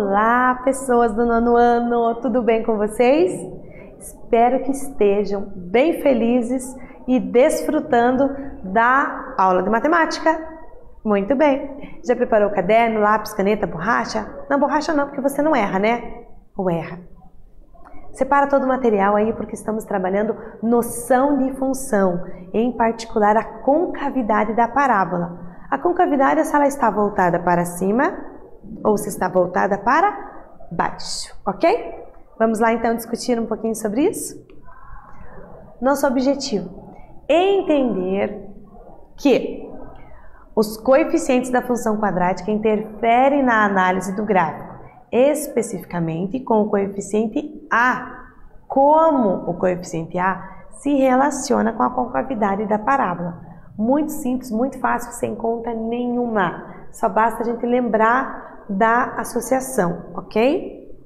Olá, pessoas do nono ano, tudo bem com vocês? Espero que estejam bem felizes e desfrutando da aula de matemática. Muito bem. Já preparou o caderno, lápis, caneta, borracha? Não, borracha não, porque você não erra, né? Ou erra? Separa todo o material aí, porque estamos trabalhando noção de função, em particular a concavidade da parábola. A concavidade é se ela está voltada para cima ou se está voltada para baixo, ok? Vamos lá então discutir um pouquinho sobre isso? Nosso objetivo é entender que os coeficientes da função quadrática interferem na análise do gráfico, especificamente com o coeficiente A. Como o coeficiente A se relaciona com a concavidade da parábola. Muito simples, muito fácil, sem conta nenhuma. Só basta a gente lembrar da associação, ok?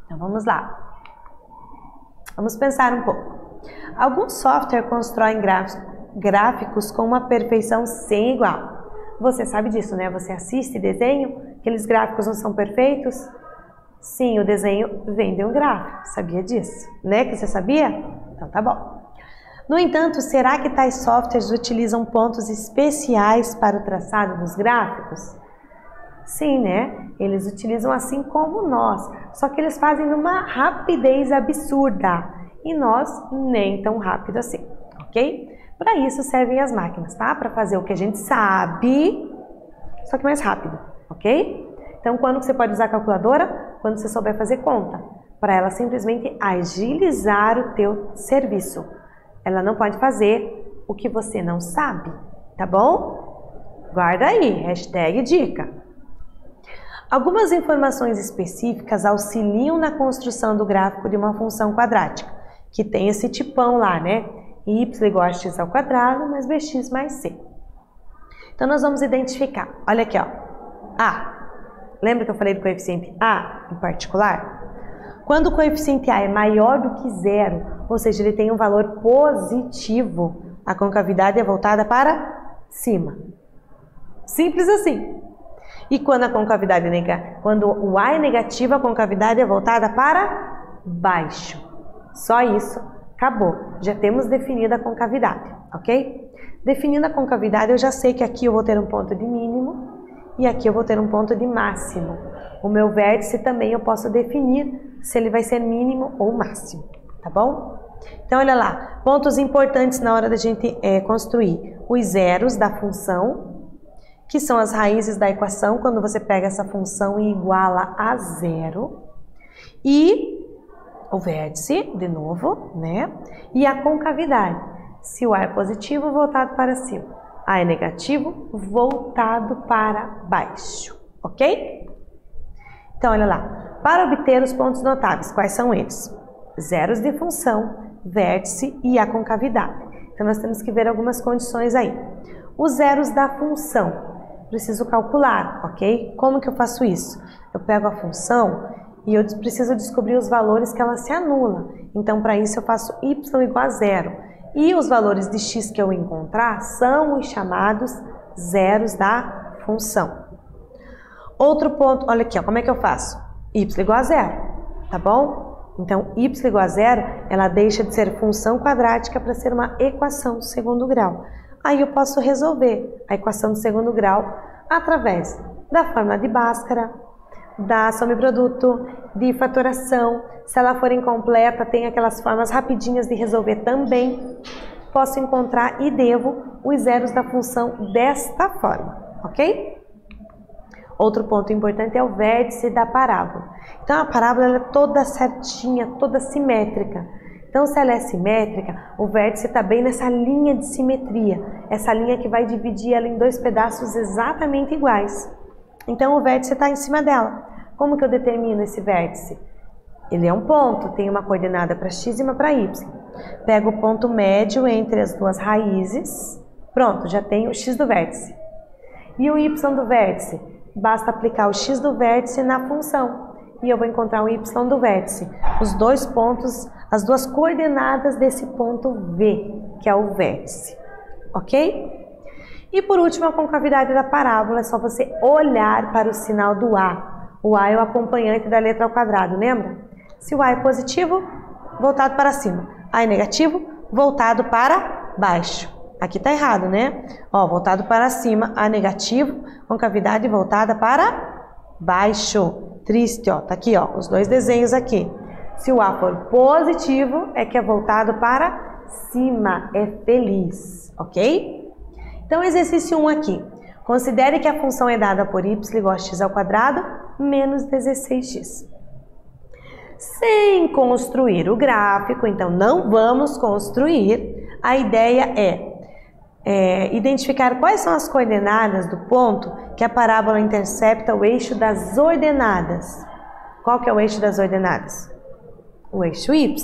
Então vamos lá. Vamos pensar um pouco. Alguns softwares constroem gráficos com uma perfeição sem igual. Você sabe disso, né? Você assiste desenho, aqueles gráficos não são perfeitos? Sim, o desenho vem de um gráfico. Sabia disso? Né? Que você sabia? Então tá bom. No entanto, será que tais softwares utilizam pontos especiais para o traçado dos gráficos? Sim, né? Eles utilizam assim como nós, só que eles fazem numa rapidez absurda e nós nem tão rápido assim, ok? Para isso servem as máquinas, tá? Para fazer o que a gente sabe, só que mais rápido, ok? Então, quando você pode usar a calculadora? Quando você souber fazer conta, para ela simplesmente agilizar o teu serviço. Ela não pode fazer o que você não sabe, tá bom? Guarda aí, hashtag dica. Algumas informações específicas auxiliam na construção do gráfico de uma função quadrática, que tem esse tipão lá, né? Y igual a x ao quadrado mais bx mais c. Então, nós vamos identificar. Olha aqui, ó. A. Lembra que eu falei do coeficiente A em particular? Quando o coeficiente A é maior do que zero, ou seja, ele tem um valor positivo, a concavidade é voltada para cima. Simples assim. E quando a concavidade quando o A é negativo, a concavidade é voltada para baixo. Só isso, acabou. Já temos definida a concavidade, ok? Definindo a concavidade, eu já sei que aqui eu vou ter um ponto de mínimo e aqui eu vou ter um ponto de máximo. O meu vértice também eu posso definir se ele vai ser mínimo ou máximo, tá bom? Então, olha lá, pontos importantes na hora da gente construir os zeros da função, que são as raízes da equação, quando você pega essa função e iguala a zero. E o vértice, de novo, né? E a concavidade. Se o A é positivo, voltado para cima. A é negativo, voltado para baixo. Ok? Então, olha lá. Para obter os pontos notáveis, quais são eles? Zeros de função, vértice e a concavidade. Então, nós temos que ver algumas condições aí. Os zeros da função. Preciso calcular, ok? Como que eu faço isso? Eu pego a função e eu preciso descobrir os valores que ela se anula. Então, para isso eu faço y igual a zero. E os valores de x que eu encontrar são os chamados zeros da função. Outro ponto, olha aqui, ó, como é que eu faço? Y igual a zero, tá bom? Então, y igual a zero, ela deixa de ser função quadrática para ser uma equação do segundo grau. Aí eu posso resolver a equação do segundo grau através da fórmula de Bhaskara, da soma e produto, de fatoração. Se ela for incompleta, tem aquelas formas rapidinhas de resolver também. Posso encontrar e devo os zeros da função desta forma, ok? Outro ponto importante é o vértice da parábola. Então, a parábola ela é toda certinha, toda simétrica. Então, se ela é simétrica, o vértice está bem nessa linha de simetria. Essa linha que vai dividir ela em dois pedaços exatamente iguais. Então, o vértice está em cima dela. Como que eu determino esse vértice? Ele é um ponto, tem uma coordenada para x e uma para y. Pego o ponto médio entre as duas raízes. Pronto, já tenho o x do vértice. E o y do vértice? Basta aplicar o x do vértice na função. E eu vou encontrar o y do vértice. Os dois pontos, as duas coordenadas desse ponto V, que é o vértice. Ok? E por último, a concavidade da parábola. É só você olhar para o sinal do A. O A é o acompanhante da letra ao quadrado, lembra? Se o A é positivo, voltado para cima. A é negativo, voltado para baixo. Aqui tá errado, né? Ó, voltado para cima, A negativo, concavidade voltada para baixo. Triste, ó. Tá aqui, ó, os dois desenhos aqui. Se o A for positivo, é que é voltado para cima, é feliz, ok? Então, exercício 1 aqui. Considere que a função é dada por y igual a x ao quadrado menos 16x. Sem construir o gráfico, então não vamos construir, a ideia é identificar quais são as coordenadas do ponto que a parábola intercepta o eixo das ordenadas. Qual que é o eixo das ordenadas? O eixo y.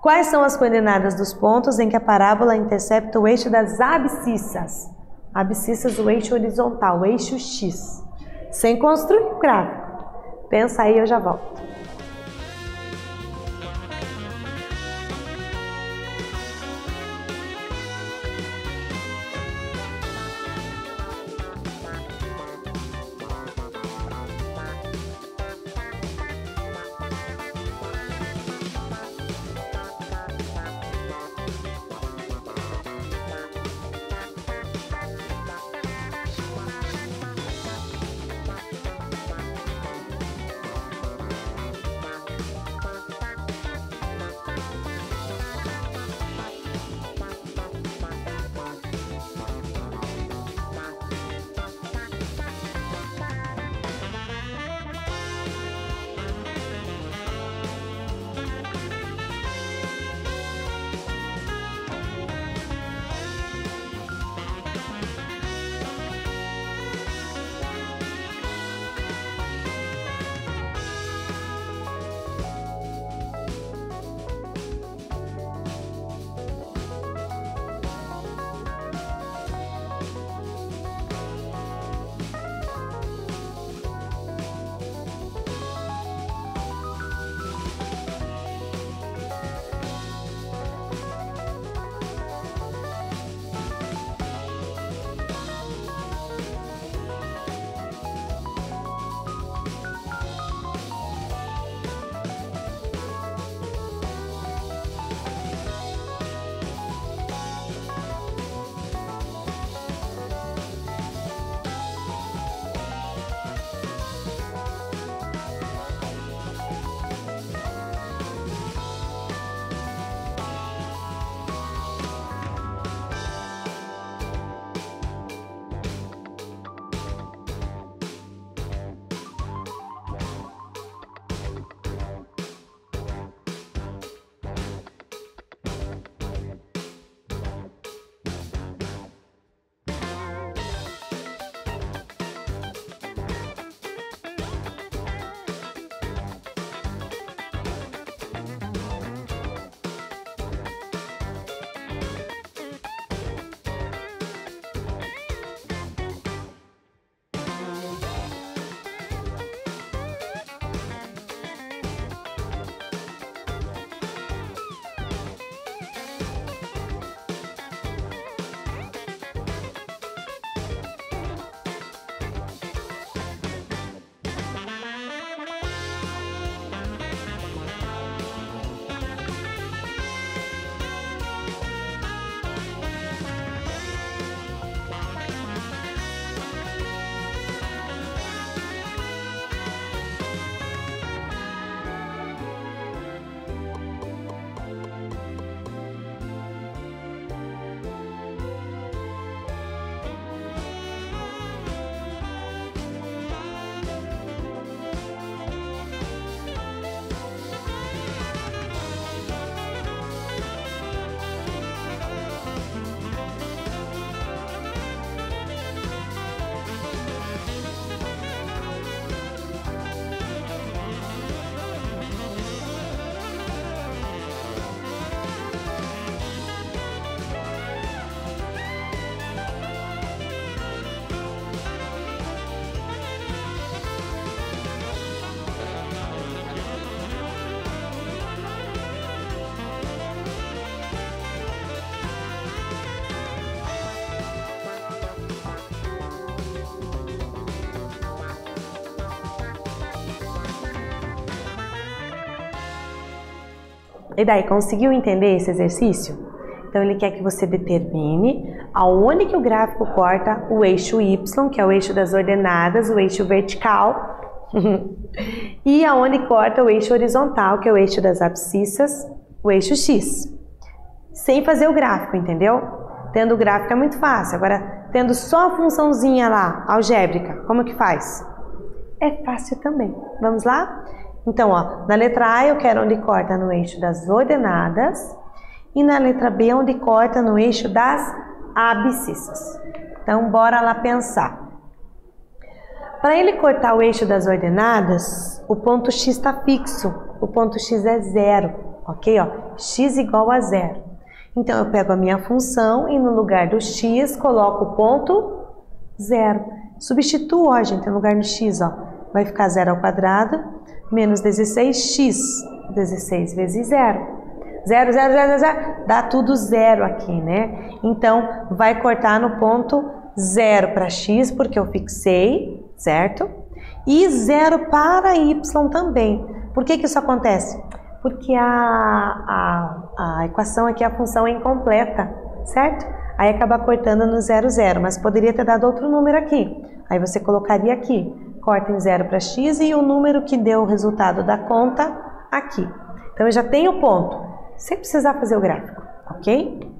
Quais são as coordenadas dos pontos em que a parábola intercepta o eixo das abscissas? Abscissas, o eixo horizontal, o eixo x. Sem construir o gráfico. Pensa aí, eu já volto. E daí, conseguiu entender esse exercício? Então, ele quer que você determine aonde que o gráfico corta o eixo Y, que é o eixo das ordenadas, o eixo vertical, e aonde corta o eixo horizontal, que é o eixo das abscissas, o eixo X. Sem fazer o gráfico, entendeu? Tendo o gráfico é muito fácil. Agora, tendo só a funçãozinha lá, algébrica, como que faz? É fácil também. Vamos lá? Então, ó, na letra A eu quero onde corta no eixo das ordenadas e na letra B onde corta no eixo das abscissas. Então, bora lá pensar. Para ele cortar o eixo das ordenadas, o ponto X está fixo. O ponto X é 0, ok? Ó, X igual a 0. Então, eu pego a minha função e no lugar do X coloco o ponto 0. Substituo, ó, gente, no lugar do X, ó, vai ficar 0 ao quadrado menos 16x. 16 vezes 0. 0, 0, 0, 0, dá tudo 0 aqui, né? Então, vai cortar no ponto 0 para X, porque eu fixei, certo? E 0 para Y também. Por que que isso acontece? Porque a equação aqui, a função é incompleta, certo? Aí acaba cortando no 0, 0, mas poderia ter dado outro número aqui. Aí você colocaria aqui, corta em 0 para X e o número que deu o resultado da conta aqui. Então, eu já tenho o ponto, sem precisar fazer o gráfico, ok?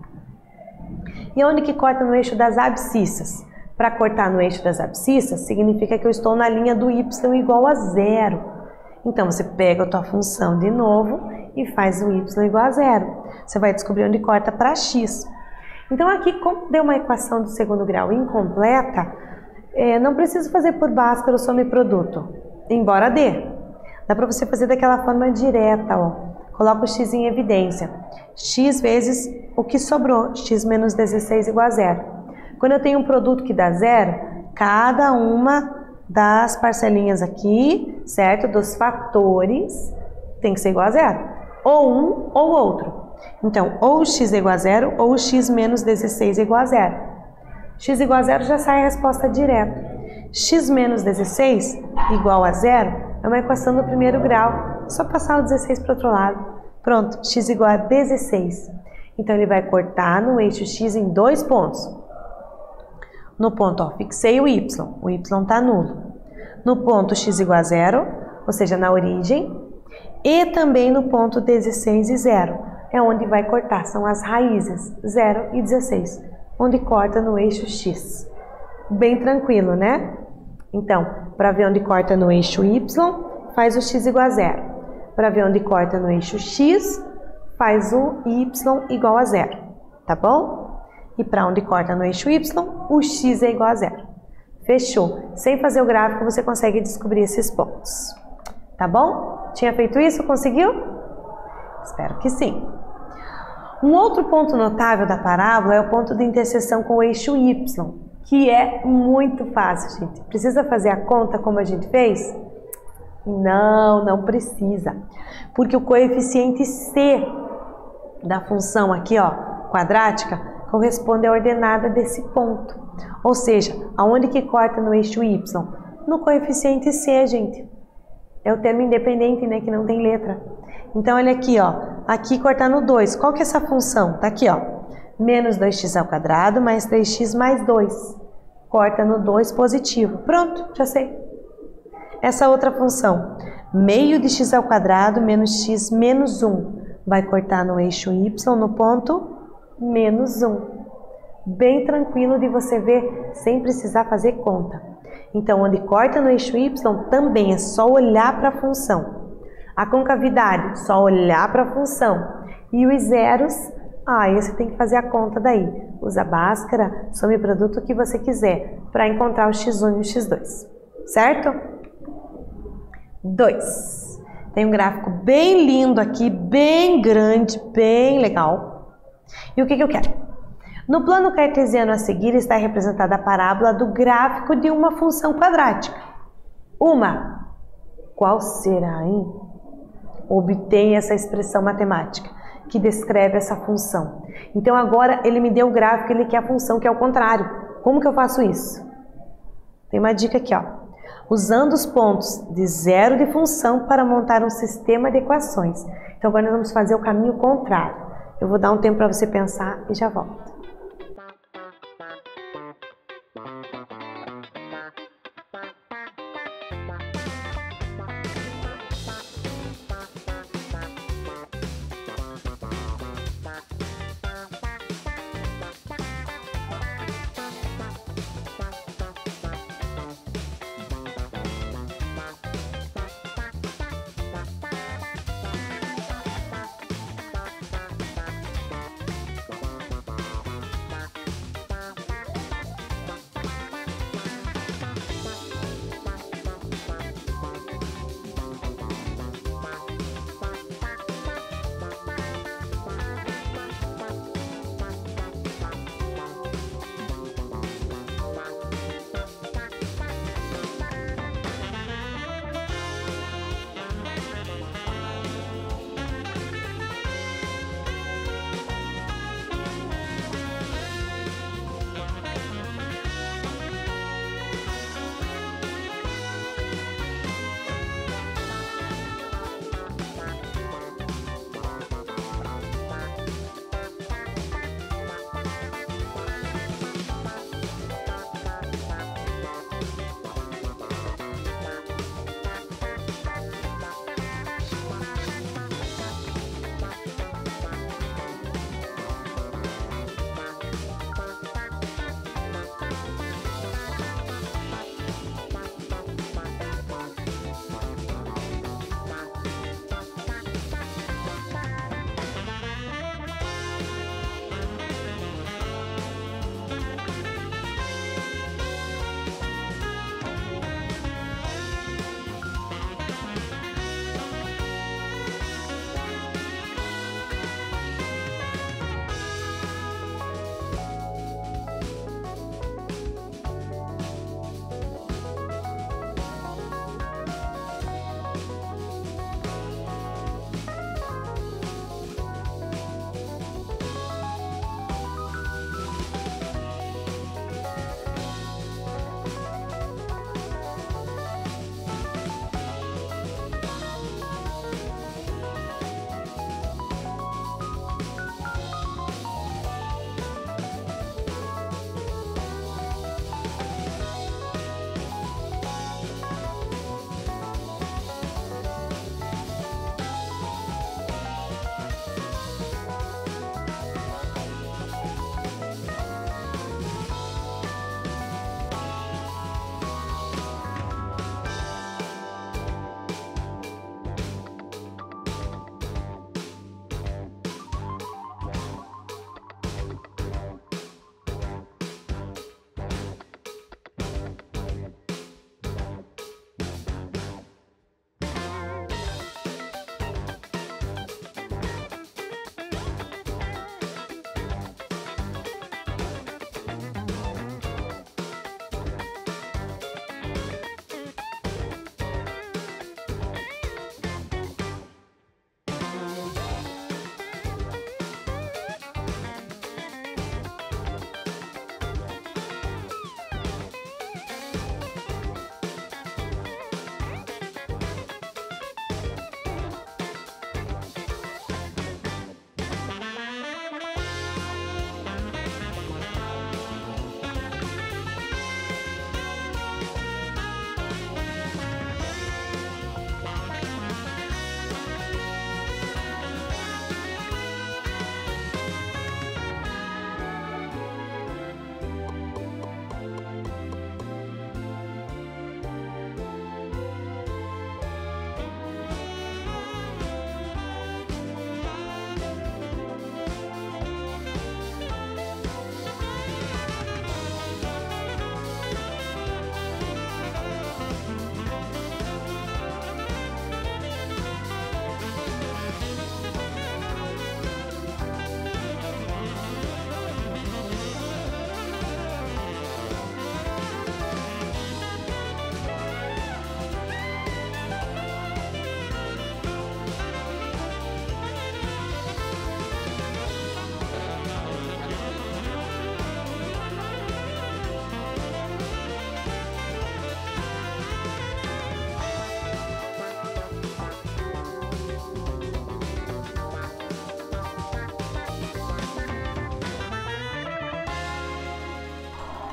E onde que corta no eixo das abscissas? Para cortar no eixo das abscissas, significa que eu estou na linha do y igual a 0. Então, você pega a tua função de novo e faz o y igual a 0. Você vai descobrir onde corta para x. Então, aqui, como deu uma equação do segundo grau incompleta, não preciso fazer por Bhaskara ou some produto, embora dê. Dá para você fazer daquela forma direta, ó. Coloca o x em evidência. X vezes o que sobrou, x menos 16 igual a 0. Quando eu tenho um produto que dá 0, cada uma das parcelinhas aqui, certo? Dos fatores, tem que ser igual a 0. Ou um ou outro. Então, ou x é igual a 0 ou x menos 16 é igual a 0. X igual a 0 já sai a resposta direta. X menos 16 igual a 0 é uma equação do primeiro grau. Só passar o 16 para o outro lado. Pronto, x igual a 16. Então, ele vai cortar no eixo x em 2 pontos. No ponto, ó, fixei o y está nulo. No ponto x igual a 0, ou seja, na origem, e também no ponto 16 e 0, é onde vai cortar, são as raízes, 0 e 16, onde corta no eixo x. Bem tranquilo, né? Então, para ver onde corta no eixo y, faz o x igual a 0. Para ver onde corta no eixo x, faz o y igual a 0, tá bom? E para onde corta no eixo y, o x é igual a 0. Fechou. Sem fazer o gráfico, você consegue descobrir esses pontos. Tá bom? Tinha feito isso? Conseguiu? Espero que sim. Um outro ponto notável da parábola é o ponto de interseção com o eixo y, que é muito fácil, gente. Precisa fazer a conta como a gente fez? Não, não precisa. Porque o coeficiente c da função aqui, ó, quadrática, corresponde à ordenada desse ponto. Ou seja, aonde que corta no eixo y? No coeficiente c, gente. É o termo independente, né, que não tem letra. Então, olha aqui, ó. Aqui corta no 2. Qual que é essa função? Tá aqui, ó. Menos 2x ao quadrado mais 3x mais 2. Corta no 2 positivo. Pronto, já sei. Essa outra função, meio de x ao quadrado menos x menos 1. Vai cortar no eixo y no ponto menos 1. Bem tranquilo de você ver sem precisar fazer conta. Então, onde corta no eixo y também é só olhar para a função. A concavidade, só olhar para a função. E os zeros, esse tem que fazer a conta daí. Usa Bhaskara, some produto, o que você quiser, para encontrar o x1 e o x2. Certo? 2. Tem um gráfico bem lindo aqui, bem grande, bem legal. E o que eu quero? No plano cartesiano a seguir está representada a parábola do gráfico de uma função quadrática. Qual será, hein? Obtém essa expressão matemática que descreve essa função. Então agora ele me deu o gráfico, ele quer a função que é o contrário. Como que eu faço isso? Tem uma dica aqui, ó. Usando os pontos de zero de função para montar um sistema de equações. Então agora nós vamos fazer o caminho contrário. Eu vou dar um tempo para você pensar e já volto.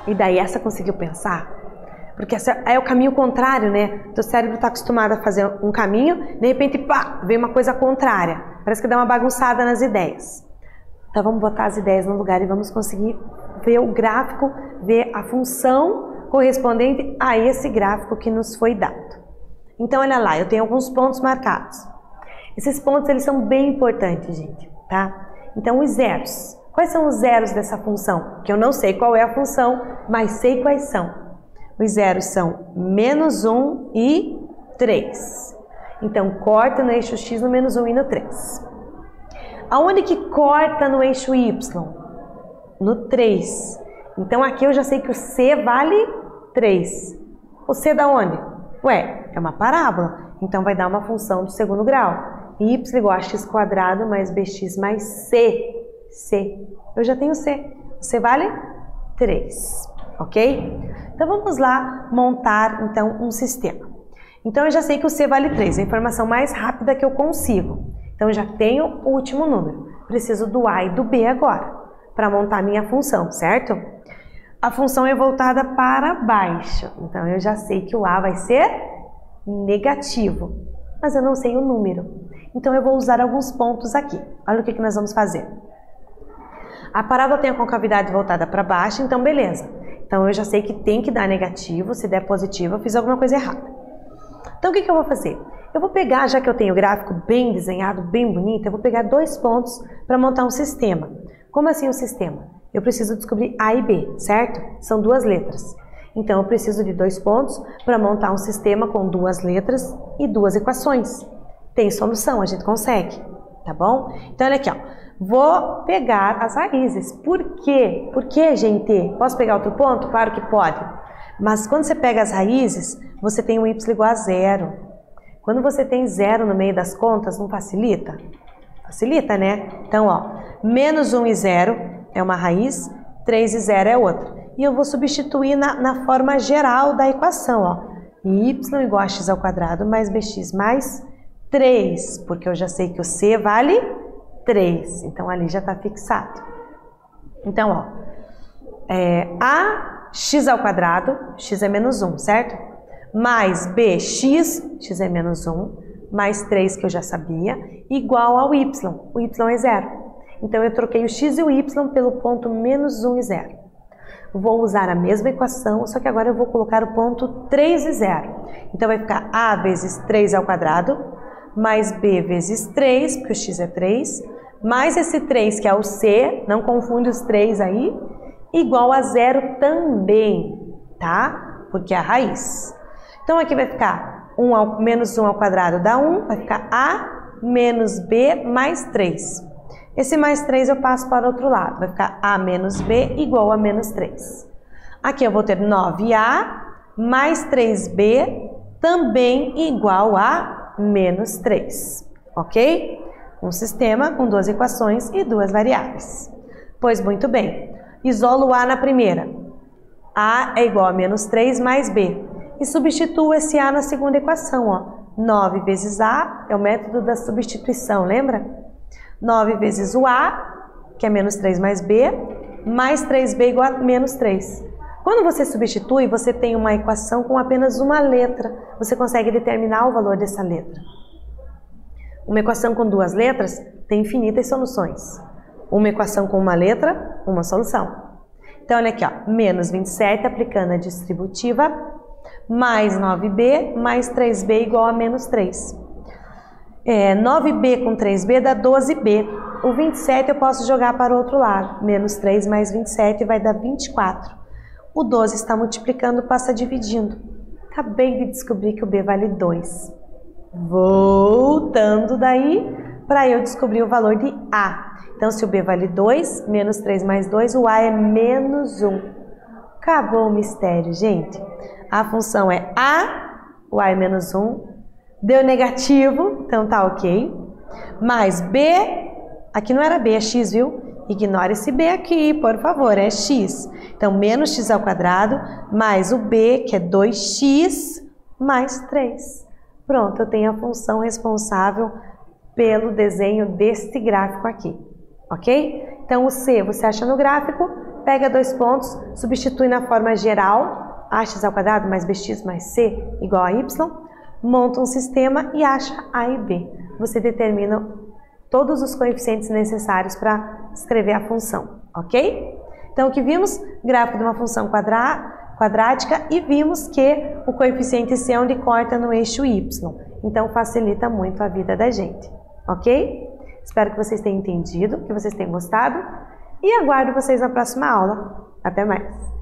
E daí essa conseguiu pensar? Porque essa é o caminho contrário, né? Teu cérebro está acostumado a fazer um caminho, de repente, pá, vem uma coisa contrária. Parece que dá uma bagunçada nas ideias. Então vamos botar as ideias no lugar e vamos conseguir ver o gráfico, ver a função correspondente a esse gráfico que nos foi dado. Então olha lá, eu tenho alguns pontos marcados. Esses pontos eles são bem importantes, gente, tá? Então os zeros. Quais são os zeros dessa função? Que eu não sei qual é a função, mas sei quais são. Os zeros são -1 e 3. Então corta no eixo x no -1 e no 3. Aonde que corta no eixo y? No 3. Então aqui eu já sei que o c vale 3. O c da onde? Ué, é uma parábola. Então vai dar uma função do segundo grau. Y igual a x² mais bx mais c. C. Eu já tenho c. O c vale 3. Ok? Então vamos lá montar então um sistema. Então eu já sei que o c vale 3. É a informação mais rápida que eu consigo. Então eu já tenho o último número. Preciso do a e do b agora, para montar a minha função, certo? A função é voltada para baixo. Então eu já sei que o a vai ser negativo, mas eu não sei o número. Então eu vou usar alguns pontos aqui. Olha o que nós vamos fazer. A parábola tem a concavidade voltada para baixo, então beleza. Então eu já sei que tem que dar negativo, se der positivo eu fiz alguma coisa errada. Então o que eu vou fazer? Eu vou pegar, já que eu tenho o gráfico bem desenhado, bem bonito, eu vou pegar 2 pontos para montar um sistema. Como assim um sistema? Eu preciso descobrir A e B, certo? São 2 letras. Então eu preciso de 2 pontos para montar um sistema com 2 letras e 2 equações. Tem solução, a gente consegue, tá bom? Então olha aqui, ó. Vou pegar as raízes. Por quê? Por que, gente? Posso pegar outro ponto? Claro que pode. Mas quando você pega as raízes, você tem um y igual a 0. Quando você tem 0 no meio das contas, não facilita? Facilita, né? Então, ó, -1 e 0 é uma raiz, 3 e 0 é outra. E eu vou substituir na forma geral da equação, ó. Y igual a x² mais bx mais 3, porque eu já sei que o c vale 3. Então, ali já está fixado. Então, ó, ax², x é -1, certo? Mais bx, x é -1, mais 3 que eu já sabia, igual ao y. O y é 0. Então eu troquei o x e o y pelo ponto -1 e 0. Vou usar a mesma equação, só que agora eu vou colocar o ponto 3 e 0. Então vai ficar a vezes 3² mais b vezes 3, porque o x é 3, mais esse 3 que é o c, não confunde os 3 aí, igual a 0 também, tá? Porque é a raiz. Então aqui vai ficar -1² dá 1, vai ficar a menos b mais 3. Esse mais 3 eu passo para o outro lado, vai ficar a menos b igual a menos 3. Aqui eu vou ter 9a mais 3b também igual a menos 3, ok? Um sistema com 2 equações e 2 variáveis. Pois muito bem, isolo a na primeira. A é igual a menos 3 mais b. E substituo esse a na segunda equação, ó. 9 vezes a é o método da substituição, lembra? 9 vezes o a, que é menos 3 mais b, mais 3b igual a menos 3. Quando você substitui, você tem uma equação com apenas uma letra. Você consegue determinar o valor dessa letra. Uma equação com 2 letras tem infinitas soluções. Uma equação com uma letra, uma solução. Então, olha aqui, ó, menos 27 aplicando a distributiva, mais 9b, mais 3b igual a menos 3. 9b com 3b dá 12b. O 27 eu posso jogar para o outro lado. Menos 3 mais 27 vai dar 24. O 12 está multiplicando, passa dividindo. Acabei de descobrir que o b vale 2. Voltando daí, para eu descobrir o valor de a. Então, se o b vale 2, menos 3 mais 2, o a é menos 1. Acabou o mistério, gente. A função é a, o a é menos 1, deu negativo, então tá ok. Mais b, aqui não era b, é x, viu? Ignora esse b aqui, por favor, é x. Então, menos x² mais o b, que é 2x, mais 3. Pronto, eu tenho a função responsável pelo desenho deste gráfico aqui, ok? Então, o c você acha no gráfico pega 2 pontos, substitui na forma geral, ax ao quadrado mais bx mais c igual a y, monta um sistema e acha a e b. Você determina todos os coeficientes necessários para escrever a função, ok? Então, o que vimos? Gráfico de uma função quadrática e vimos que o coeficiente c é onde corta no eixo y. Então, facilita muito a vida da gente, ok? Espero que vocês tenham entendido, que vocês tenham gostado e aguardo vocês na próxima aula. Até mais!